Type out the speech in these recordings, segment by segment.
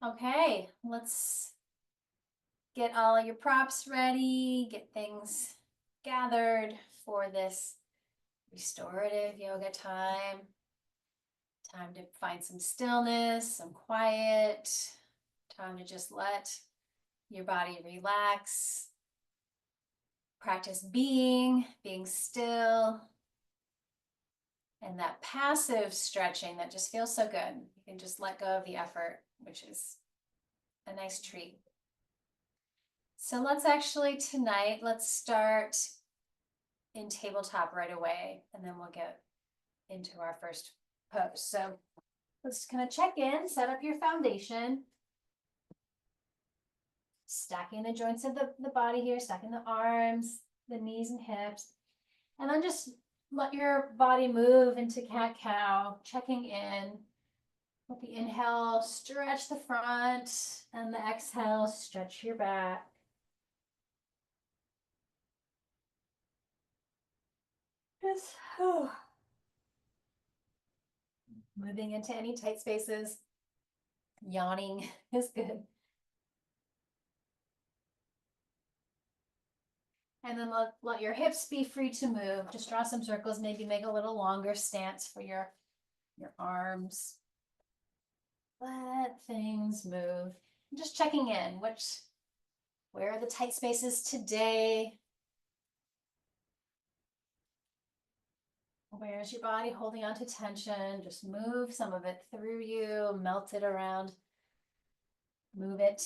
Okay, let's get all of your props ready, get things gathered for this restorative yoga time. Time to find some stillness, some quiet, time to just let your body relax. Practice being still, and that passive stretching that just feels so good. You can just let go of the effort, which is a nice treat. So let's start in tabletop right away, and then we'll get into our first pose. So let's kind of check in, set up your foundation, stacking the joints of the body here, stacking the arms, the knees and hips, and then just let your body move into cat-cow, checking in. With the inhale, stretch the front, and the exhale, stretch your back. Just moving into any tight spaces. Yawning is good. And then let your hips be free to move. Just draw some circles, maybe make a little longer stance for your arms. Let things move. Just checking in, where are the tight spaces today? Where's your body holding on to tension? Just move some of it through you, melt it around, move it.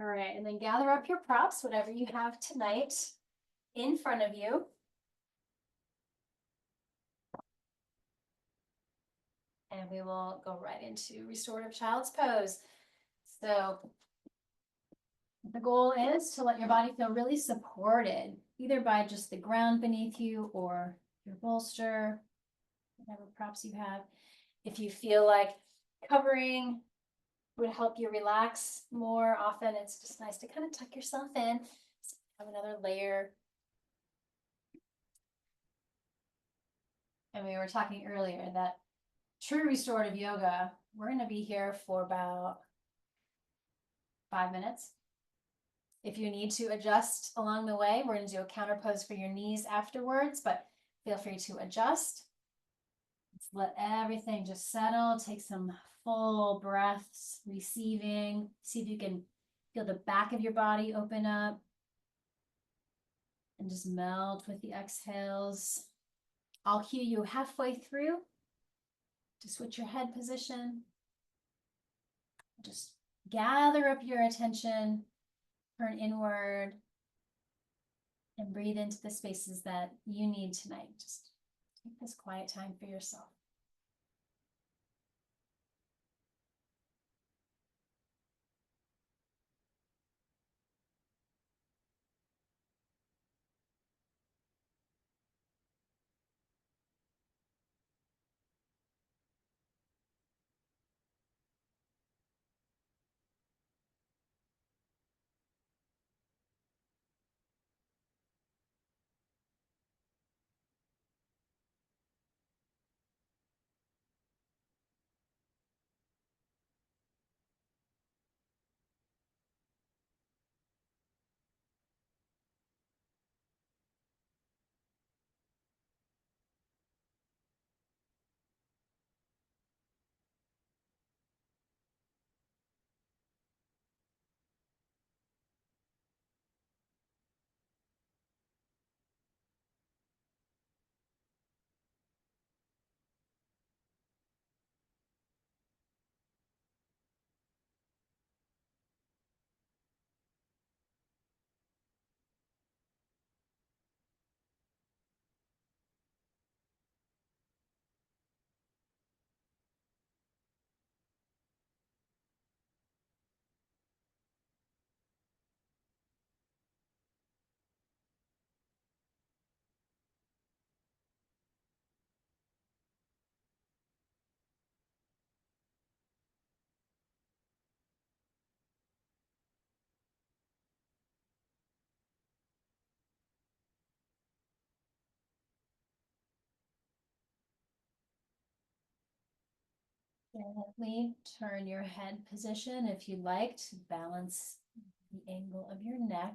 All right, and then gather up your props, whatever you have tonight in front of you. And we will go right into restorative child's pose. So the goal is to let your body feel really supported, either by just the ground beneath you or your bolster, whatever props you have. If you feel like covering would help you relax more often, it's just nice to kind of tuck yourself in, have another layer. And we were talking earlier that true restorative yoga, we're going to be here for about 5 minutes. If you need to adjust along the way, we're going to do a counter pose for your knees afterwards, but feel free to adjust. Let's let everything just settle. Take some full breaths, receiving. See if you can feel the back of your body open up and just melt with the exhales. I'll cue you halfway through to switch your head position. Just gather up your attention, turn inward, and breathe into the spaces that you need tonight. Just take this quiet time for yourself. Gently turn your head position if you'd like to balance the angle of your neck.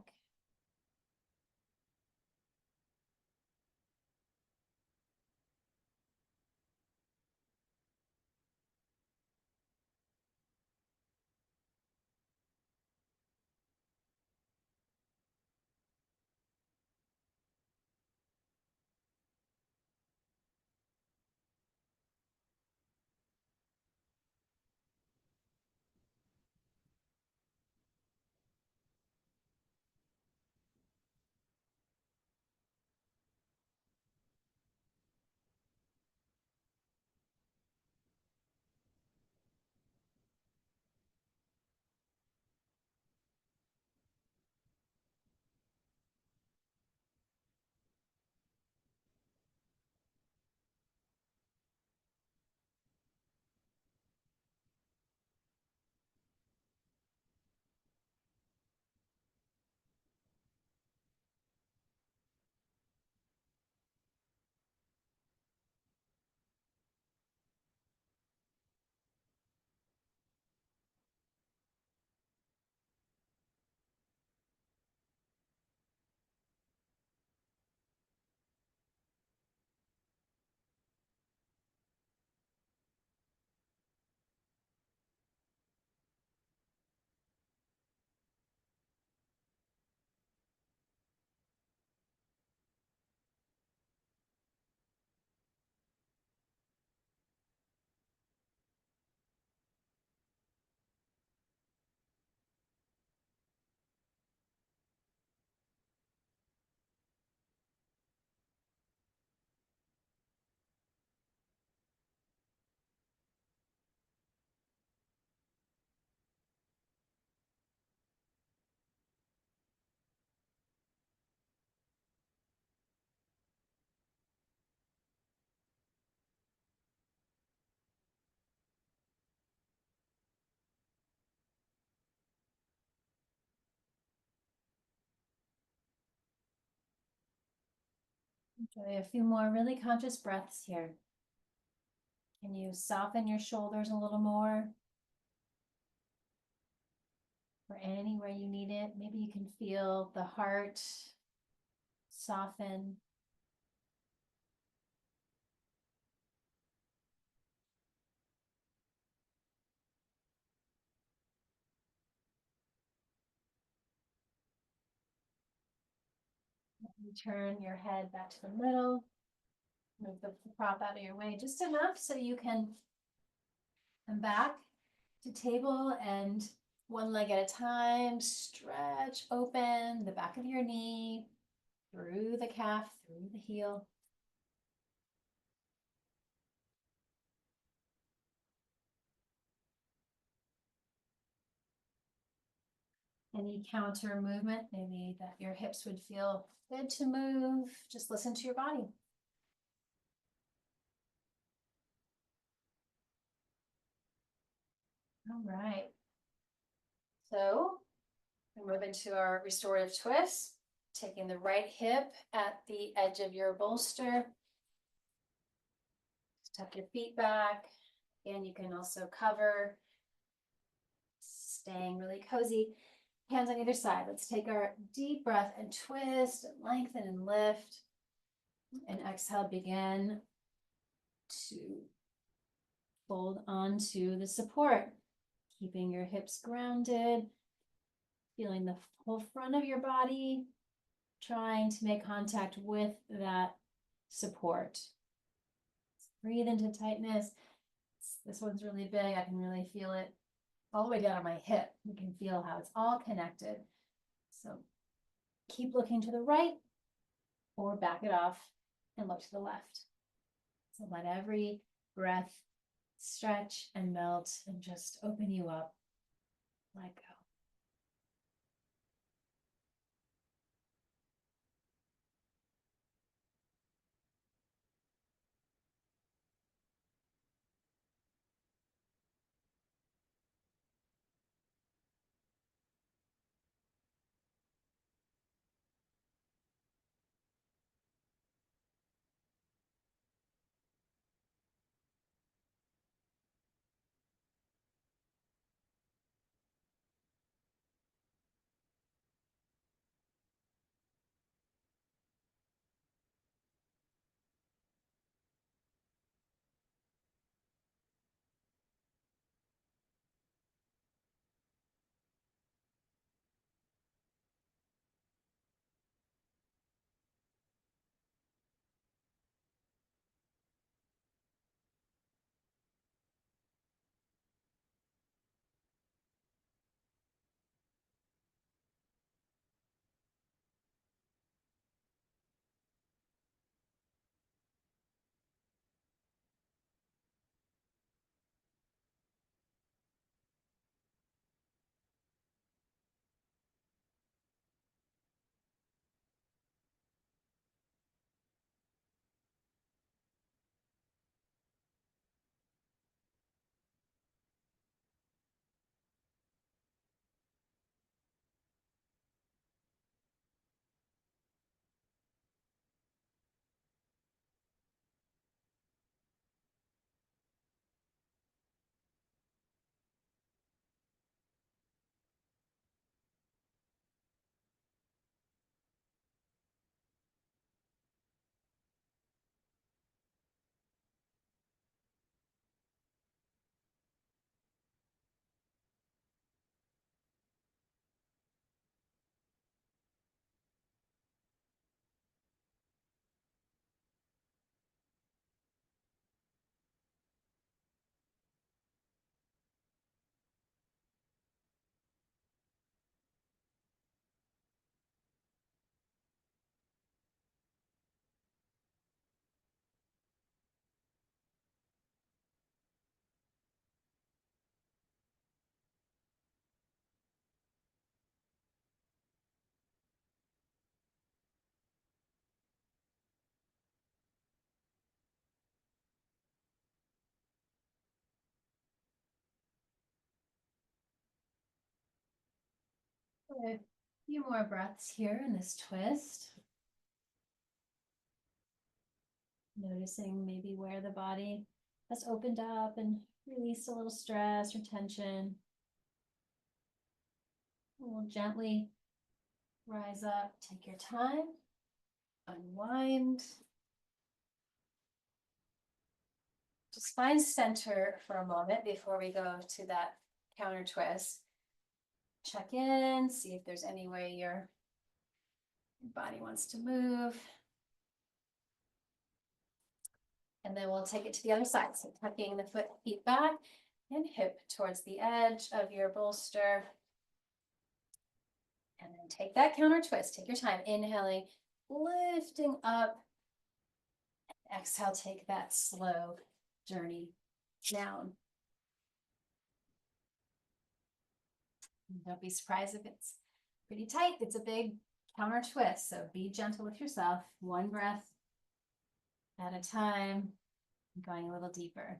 Enjoy a few more really conscious breaths here. Can you soften your shoulders a little more? Or anywhere you need it. Maybe you can feel the heart soften. You turn your head back to the middle. Move the prop out of your way just enough so you can come back to table, and one leg at a time, stretch open the back of your knee, through the calf, through the heel. Any counter movement, maybe that your hips would feel good to move, just listen to your body. All right. So we move into our restorative twist, taking the right hip at the edge of your bolster. Tuck your feet back. And you can also cover, staying really cozy. Hands on either side. Let's take our deep breath and twist, and lengthen and lift. And exhale, begin to fold onto the support, keeping your hips grounded, feeling the whole front of your body, trying to make contact with that support. Breathe into tightness. This one's really big. I can really feel it all the way down to my hip. You can feel how it's all connected. So keep looking to the right or back it off and look to the left. So let every breath stretch and melt and just open you up. Let go. A few more breaths here in this twist. Noticing maybe where the body has opened up and released a little stress or tension. We'll gently rise up, take your time, unwind. Just find center for a moment before we go to that counter twist. Check in, see if there's any way your body wants to move. And then we'll take it to the other side. So tucking the feet back and hip towards the edge of your bolster. And then take that counter twist. Take your time, inhaling, lifting up. Exhale, take that slow journey down. Don't be surprised if it's pretty tight. It's a big counter twist. So be gentle with yourself. One breath at a time, going a little deeper.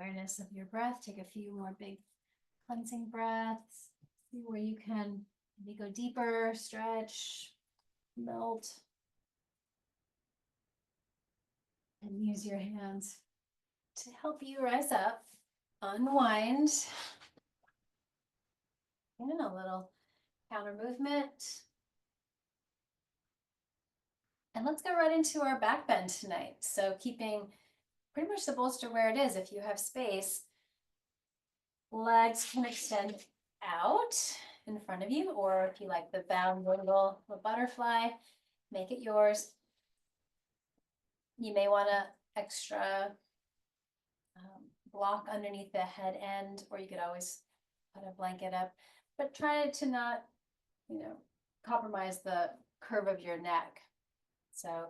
Awareness of your breath. Take a few more big cleansing breaths. See where you can maybe go deeper, stretch, melt. And use your hands to help you rise up, unwind. And a little counter movement. And let's go right into our back bend tonight. So keeping pretty much the bolster where it is. If you have space, legs can extend out in front of you, or if you like the bound wiggle, the butterfly, make it yours. You may want an extra block underneath the head end, or you could always put a blanket up, but try to not, compromise the curve of your neck. So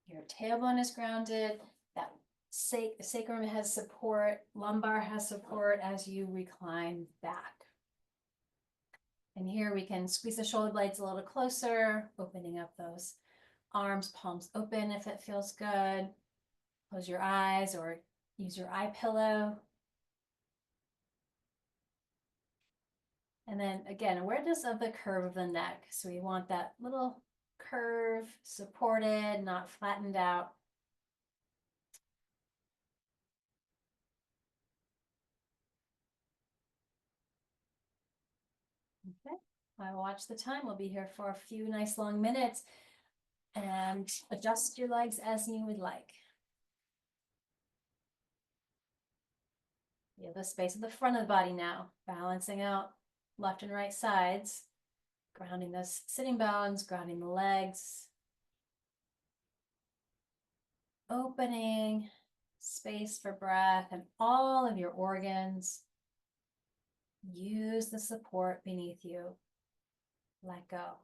your tailbone is grounded, that Sacrum has support, lumbar has support as you recline back. And here we can squeeze the shoulder blades a little closer, opening up those arms, palms open if it feels good. Close your eyes or use your eye pillow. And then again, awareness of the curve of the neck. So we want that little curve supported, not flattened out. Okay, I watch the time. We'll be here for a few nice long minutes and adjust your legs as you would like. You have the space at the front of the body now, balancing out left and right sides, grounding those sitting bones, grounding the legs, opening space for breath and all of your organs. Use the support beneath you. Let go.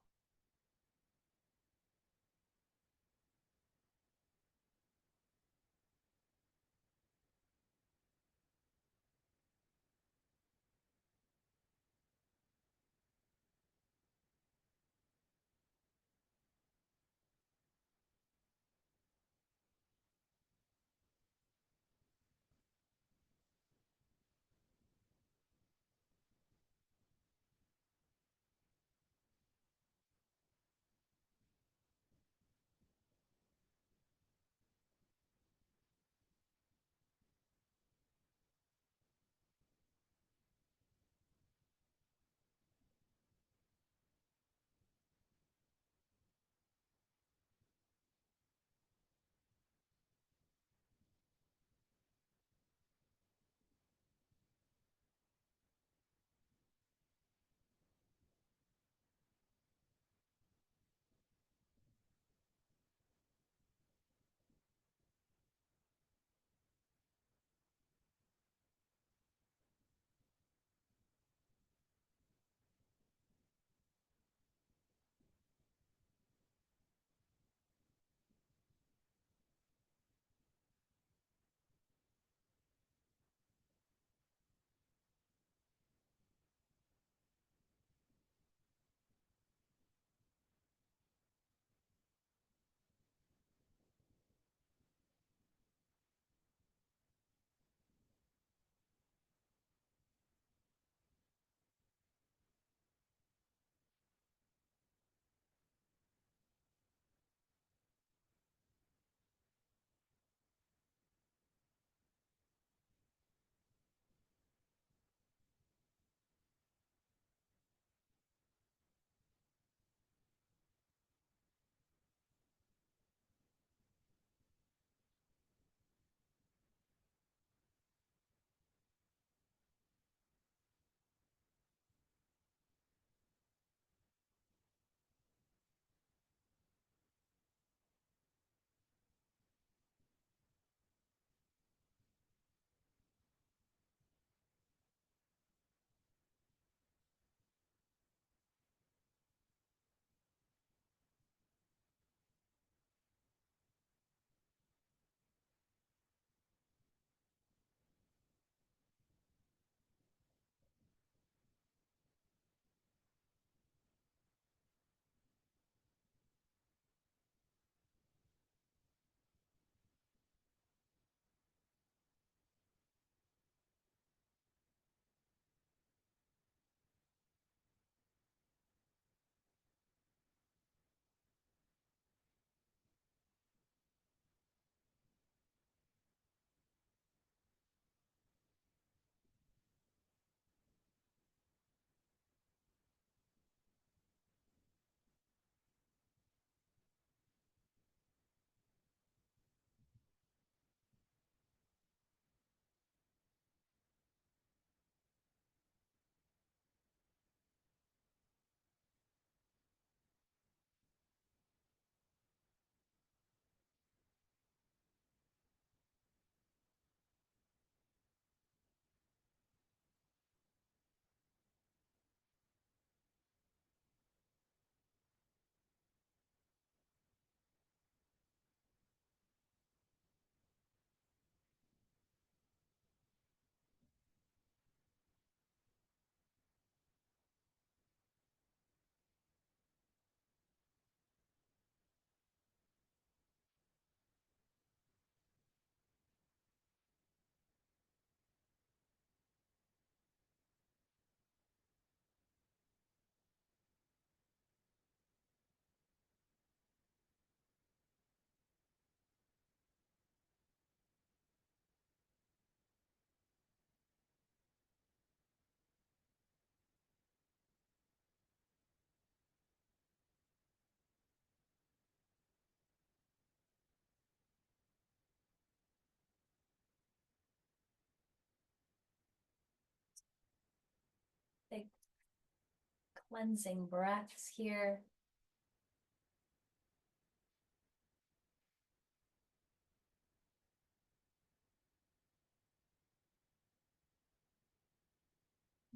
cleansing breaths here.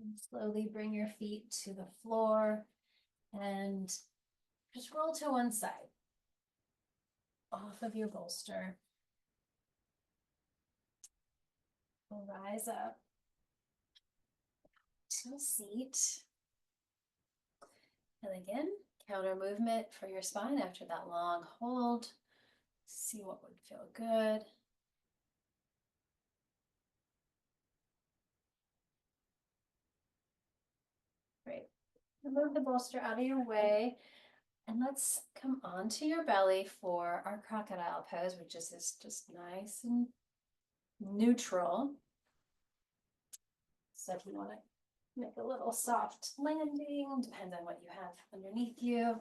And slowly bring your feet to the floor and just roll to one side, off of your bolster. Rise up to a seat. And again, counter movement for your spine after that long hold. See what would feel good. Great. Move the bolster out of your way. And let's come onto your belly for our crocodile pose, which is just nice and neutral. So if you want to make a little soft landing, depends on what you have underneath you.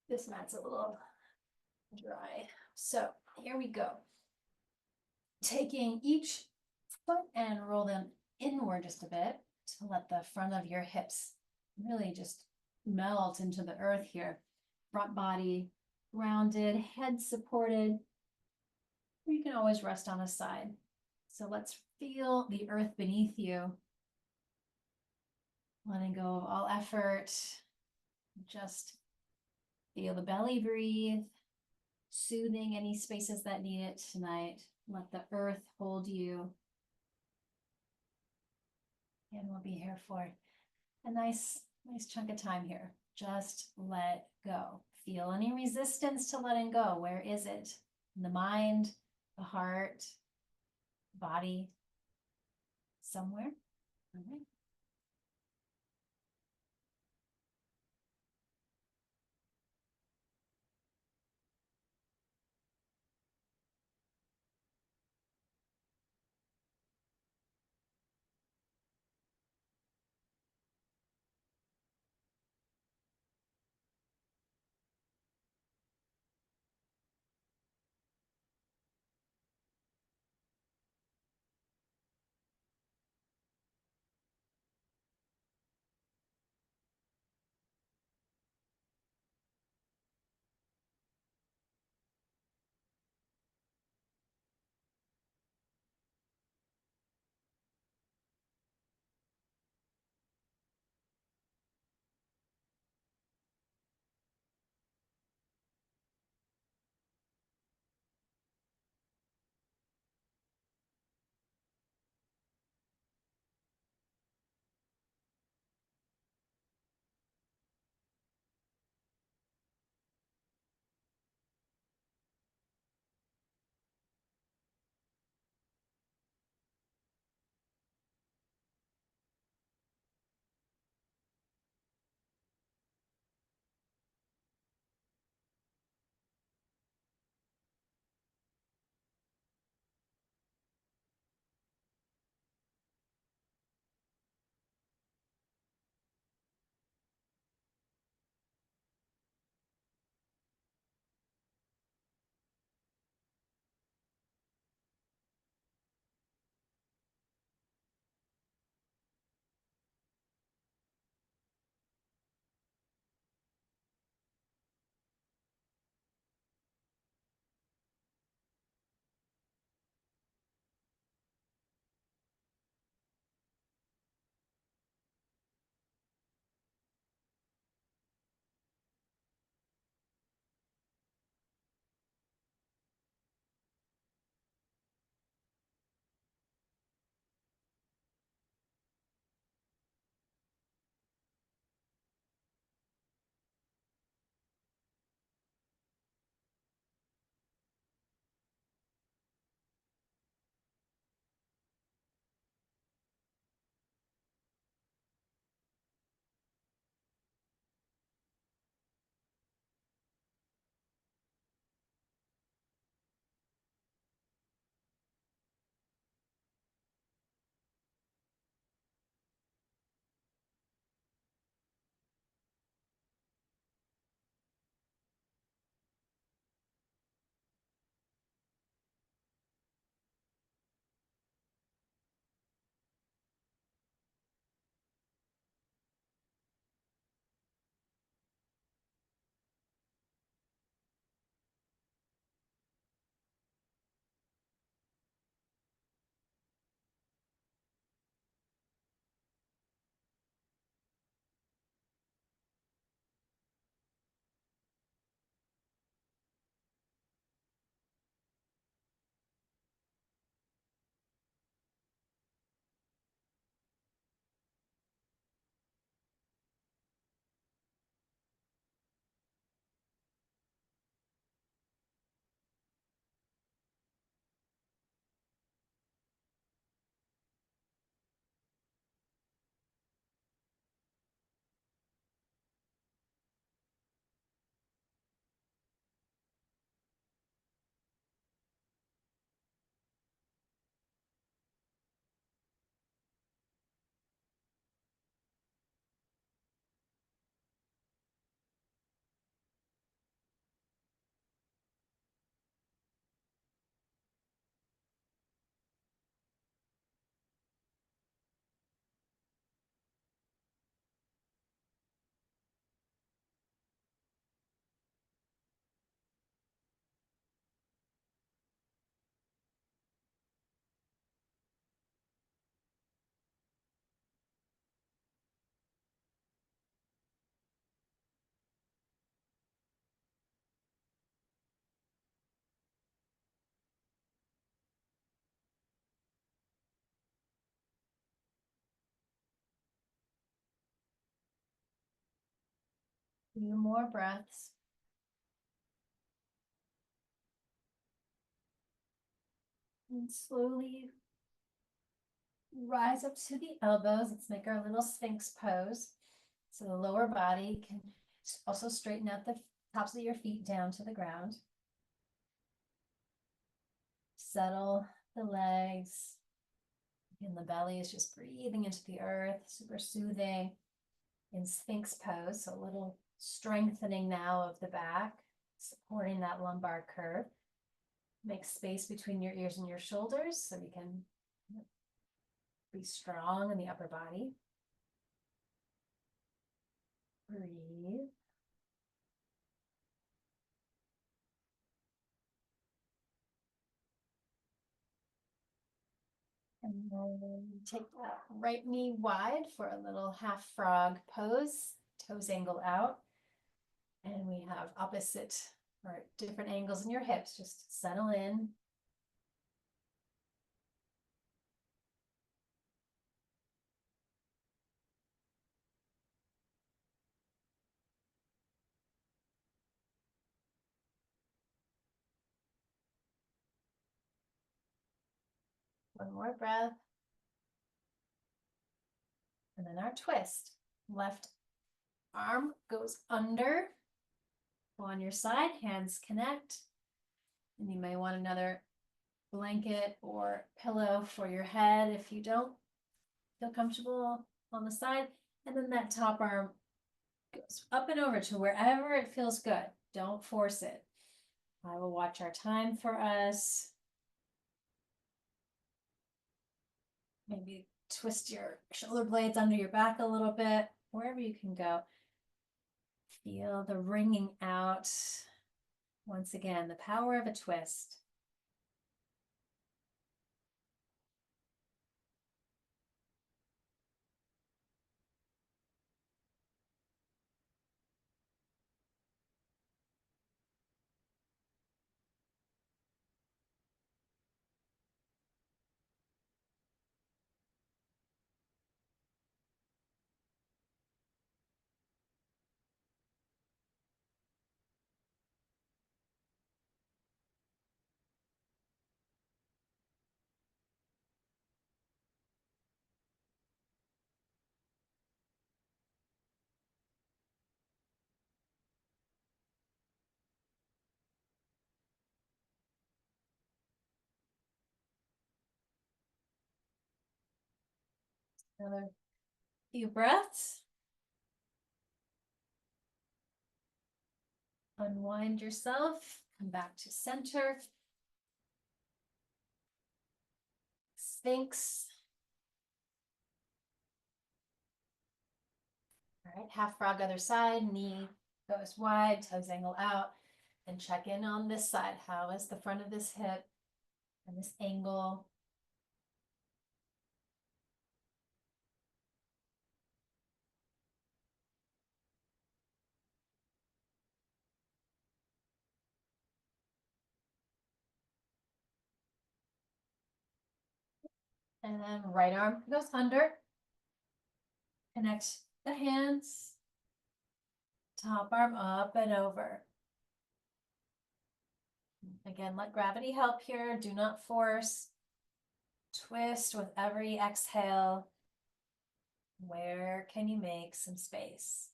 This mat's a little dry. So here we go. Taking each foot and roll them inward just a bit to let the front of your hips really just melt into the earth here. Front body grounded, head supported. You can always rest on a side. So let's feel the earth beneath you. Letting go of all effort. Just feel the belly breathe. Soothing any spaces that need it tonight. Let the earth hold you. And we'll be here for a nice chunk of time here. Just let go. Feel any resistance to letting go. Where is it? In the mind, the heart, body, somewhere. All right. Few more breaths. And slowly rise up to the elbows. Let's make our little Sphinx pose. So the lower body can also straighten out the tops of your feet down to the ground. Settle the legs. And the belly is just breathing into the earth, super soothing. In Sphinx pose, so a little strengthening now of the back, supporting that lumbar curve. Make space between your ears and your shoulders so you can be strong in the upper body. Breathe. And then take that right knee wide for a little half frog pose, toes angle out. And we have opposite or different angles in your hips. Just settle in. One more breath. And then our twist. Left arm goes under on your side, hands connect. And you may want another blanket or pillow for your head if you don't feel comfortable on the side. And then that top arm goes up and over to wherever it feels good. Don't force it. I will watch our time for us. Maybe twist your shoulder blades under your back a little bit, wherever you can go. Feel the wringing out. Once again, the power of a twist. Another few breaths. Unwind yourself. Come back to center. Sphinx. All right, half frog other side, knee goes wide, toes angle out, and check in on this side. How is the front of this hip and this angle? And then right arm goes under. Connect the hands. Top arm up and over. Again, let gravity help here. Do not force. Twist with every exhale. Where can you make some space?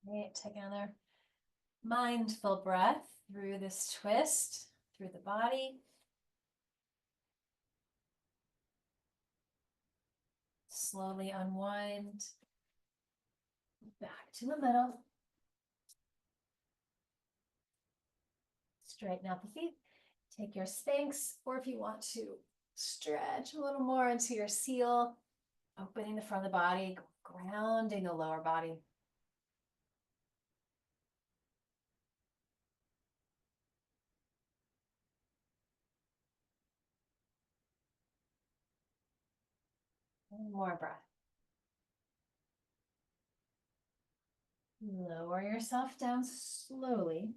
Great, take another mindful breath through this twist, through the body. slowly unwind. Back to the middle. Straighten out the feet. Take your Sphinx, or if you want to stretch a little more into your seal, opening the front of the body, grounding the lower body. One more breath. Lower yourself down slowly.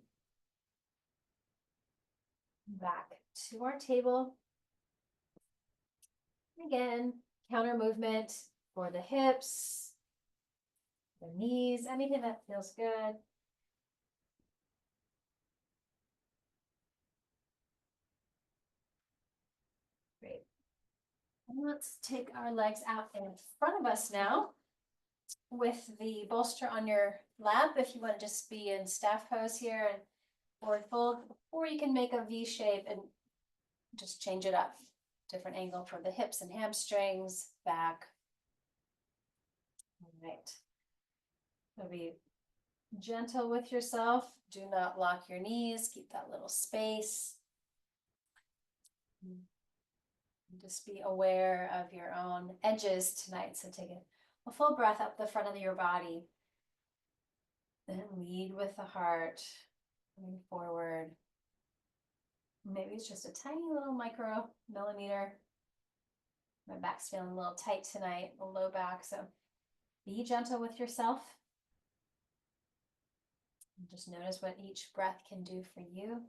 Back to our table. Again, counter movement for the hips, the knees, anything that feels good. Great. And let's take our legs out in front of us now with the bolster on your lap if you want to just be in staff pose here and forward fold, or you can make a V shape and just change it up. Different angle for the hips and hamstrings, back. All right. So be gentle with yourself. Do not lock your knees. Keep that little space. Just be aware of your own edges tonight. So take a full breath up the front of your body. Then lead with the heart, moving forward. Maybe it's just a tiny little micro millimeter. My back's feeling a little tight tonight, a low back. So be gentle with yourself. And just notice what each breath can do for you.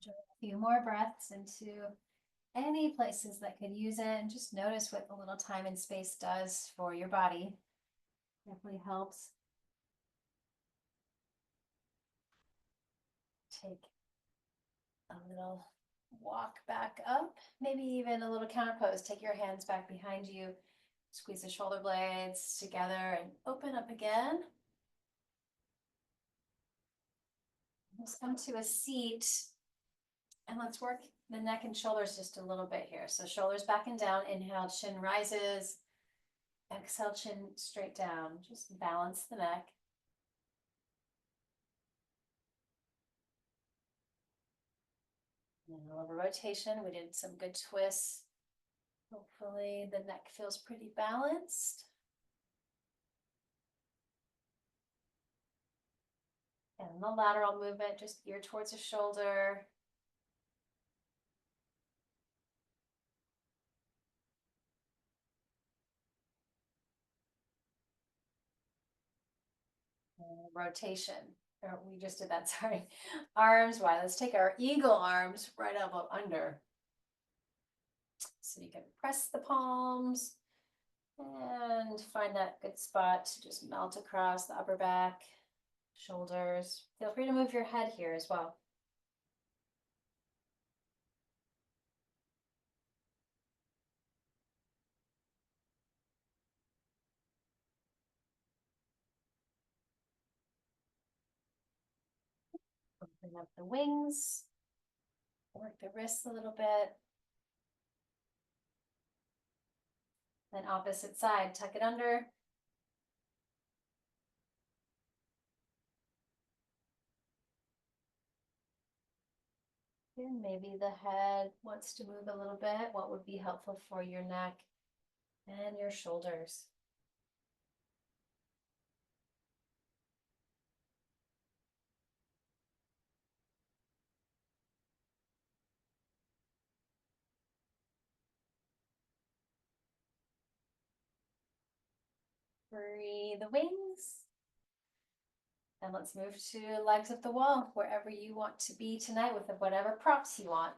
A few more breaths into any places that could use it, and just notice what a little time and space does for your body. Definitely helps. Take a little walk back up, maybe even a little counter pose. Take your hands back behind you, squeeze the shoulder blades together and open up again. Let's come to a seat and let's work the neck and shoulders just a little bit here. So shoulders back and down, inhale, chin rises, exhale, chin straight down. Just balance the neck. And a little rotation. We did some good twists. Hopefully the neck feels pretty balanced. And the lateral movement, just geared towards the shoulder. Rotation. Or we just did that, sorry. Arms wide. Let's take our eagle arms right elbow under. So you can press the palms and find that good spot to just melt across the upper back, shoulders. Feel free to move your head here as well. Open up the wings, work the wrists a little bit. Then opposite side, tuck it under. And maybe the head wants to move a little bit. What would be helpful for your neck and your shoulders? Free the wings. And let's move to legs up the wall, wherever you want to be tonight with whatever props you want.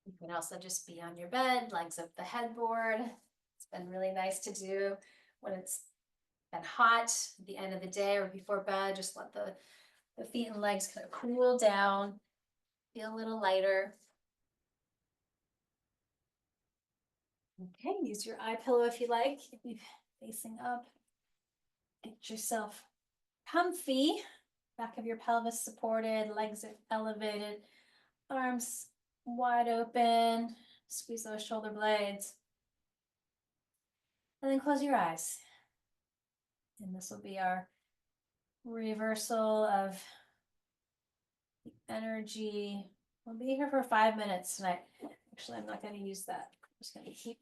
You can also just be on your bed, legs up the headboard. It's been really nice to do when it's been hot at the end of the day or before bed. Just let the feet and legs kind of cool down, feel a little lighter. Okay, use your eye pillow if you like, if you're facing up. Get yourself comfy, back of your pelvis supported, legs elevated, arms wide open, squeeze those shoulder blades. And then close your eyes. And this will be our reversal of the energy. We'll be here for 5 minutes tonight. Actually, I'm not going to use that. I'm just going to keep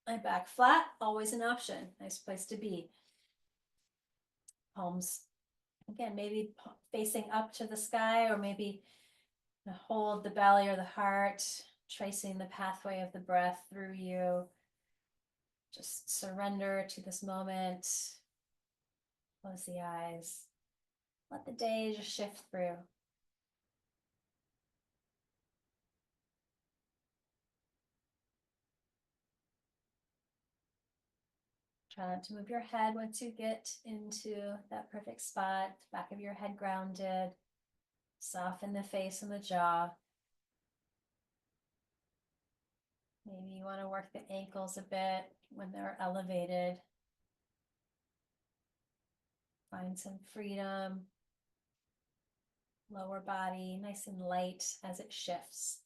my back flat, always an option. Nice place to be. Palms, again, maybe facing up to the sky, or maybe hold the belly or the heart, tracing the pathway of the breath through you. Just surrender to this moment. Close the eyes. Let the day just shift through. Try not to move your head once you get into that perfect spot. Back of your head grounded. Soften the face and the jaw. Maybe you want to work the ankles a bit when they're elevated. Find some freedom. Lower body nice and light as it shifts.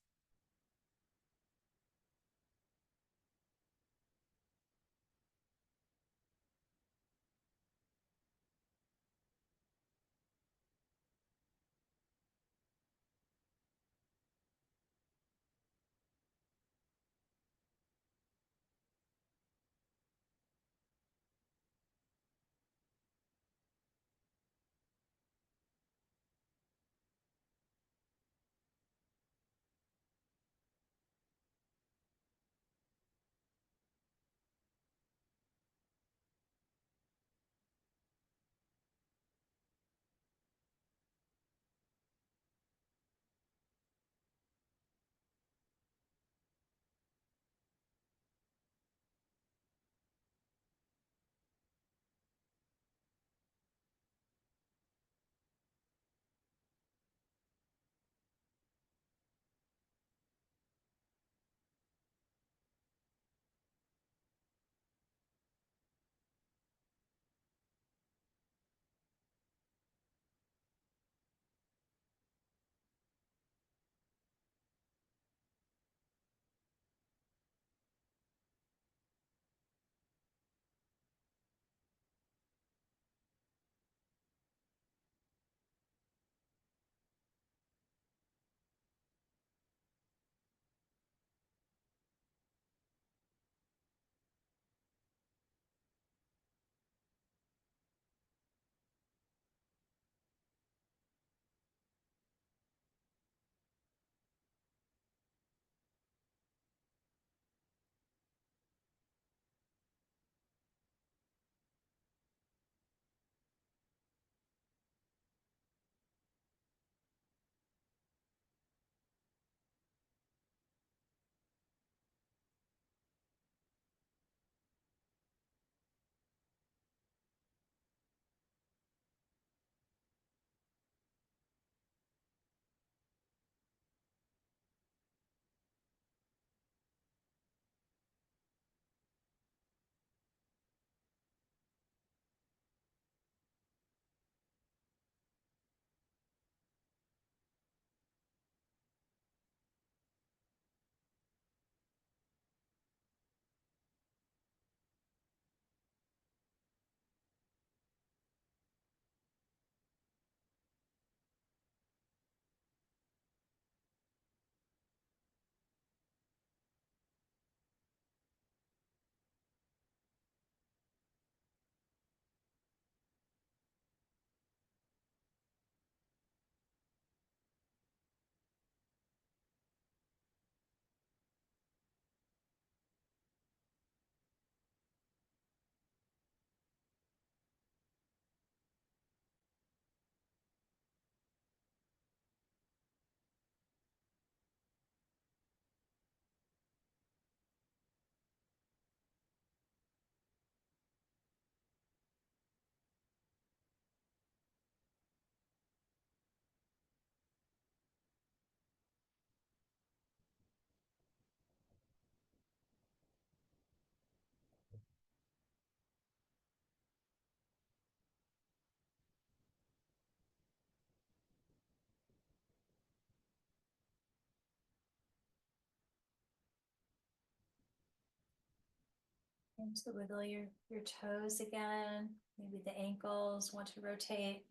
And to wiggle your toes again, maybe the ankles want to rotate.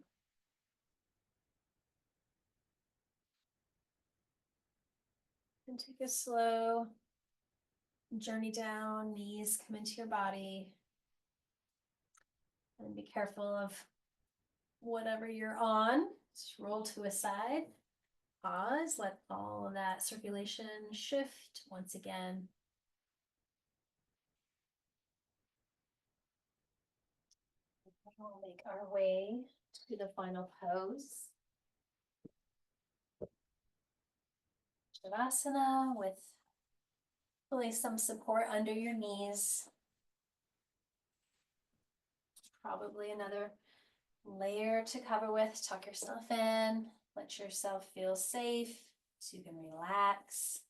And take a slow journey down, knees come into your body. And be careful of whatever you're on. Just roll to a side. Pause, let all of that circulation shift once again. We'll make our way to the final pose. Shavasana with really some support under your knees. Probably another layer to cover with. Tuck yourself in. Let yourself feel safe so you can relax,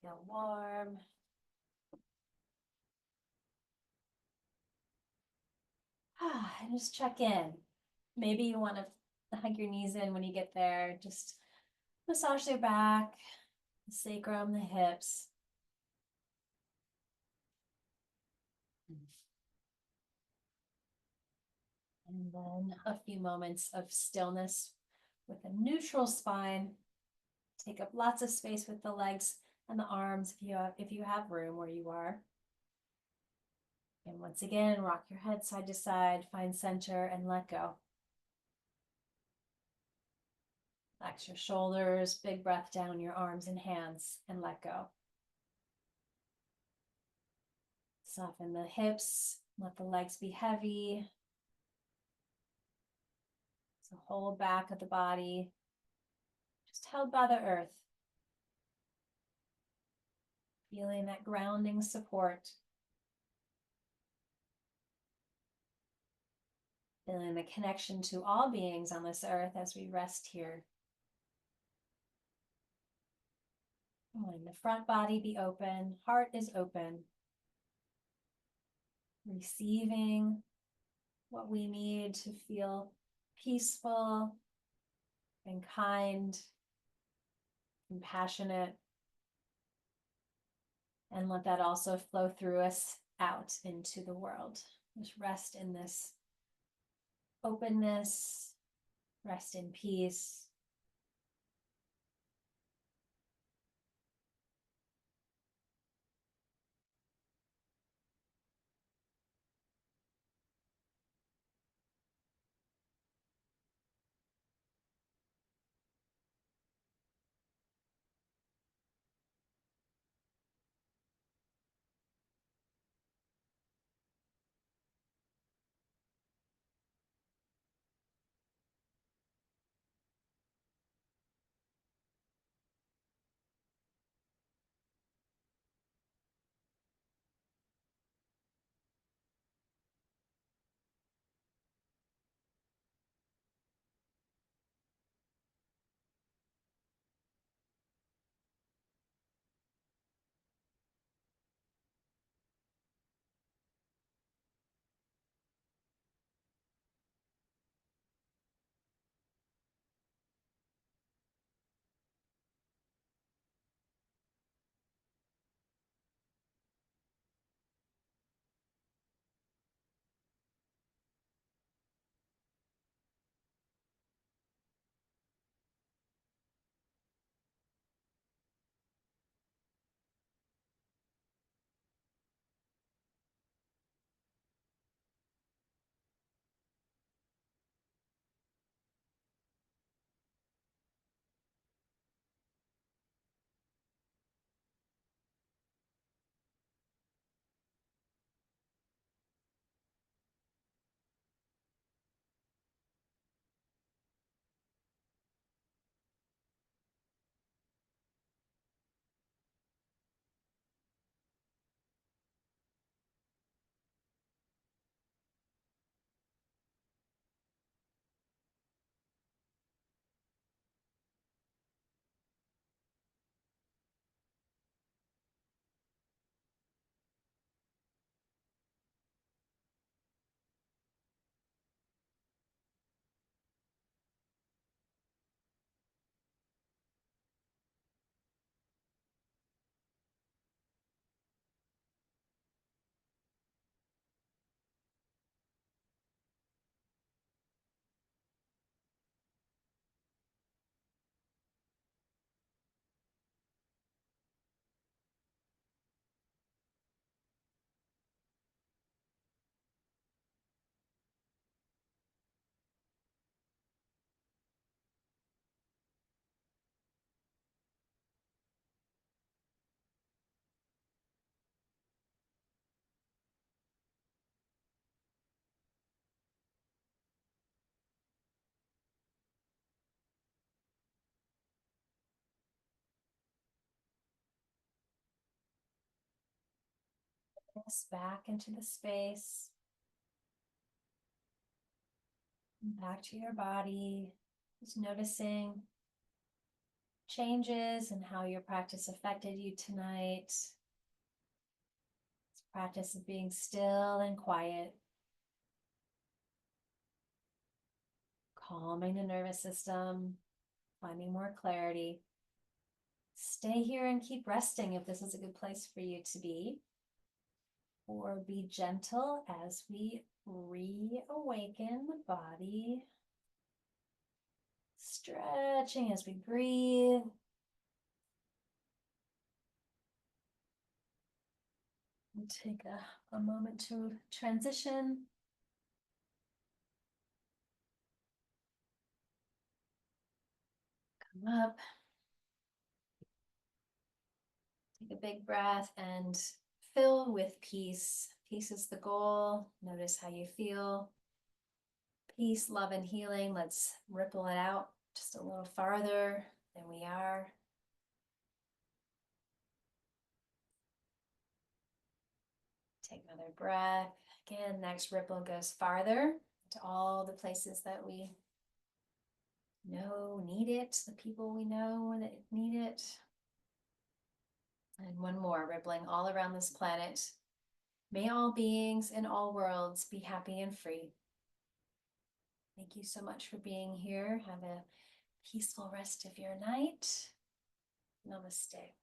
feel warm. And just check in. Maybe you want to hug your knees in when you get there. Just massage their back, the sacrum, the hips. And then a few moments of stillness with a neutral spine. Take up lots of space with the legs and the arms if you have room where you are. And once again, rock your head side to side, find center and let go. Relax your shoulders, big breath down your arms and hands and let go. Soften the hips, let the legs be heavy. So whole back of the body, just held by the earth. Feeling that grounding support. Feeling the connection to all beings on this earth as we rest here. Letting the front body be open, heart is open. Receiving what we need to feel peaceful and kind, compassionate, and let that also flow through us out into the world. Just rest in this openness, rest in peace. This back into the space, back to your body, just noticing changes and how your practice affected you tonight. This practice of being still and quiet, calming the nervous system, finding more clarity. Stay here and keep resting if this is a good place for you to be. Or be gentle as we reawaken the body. Stretching as we breathe. We'll take a moment to transition. Come up. Take a big breath and fill with peace. Peace is the goal. Notice how you feel. Peace, love, and healing. Let's ripple it out just a little farther than we are. Take another breath. Again, next ripple goes farther to all the places that we know need it, the people we know that need it. And one more, rippling all around this planet. May all beings in all worlds be happy and free. Thank you so much for being here. Have a peaceful rest of your night. Namaste.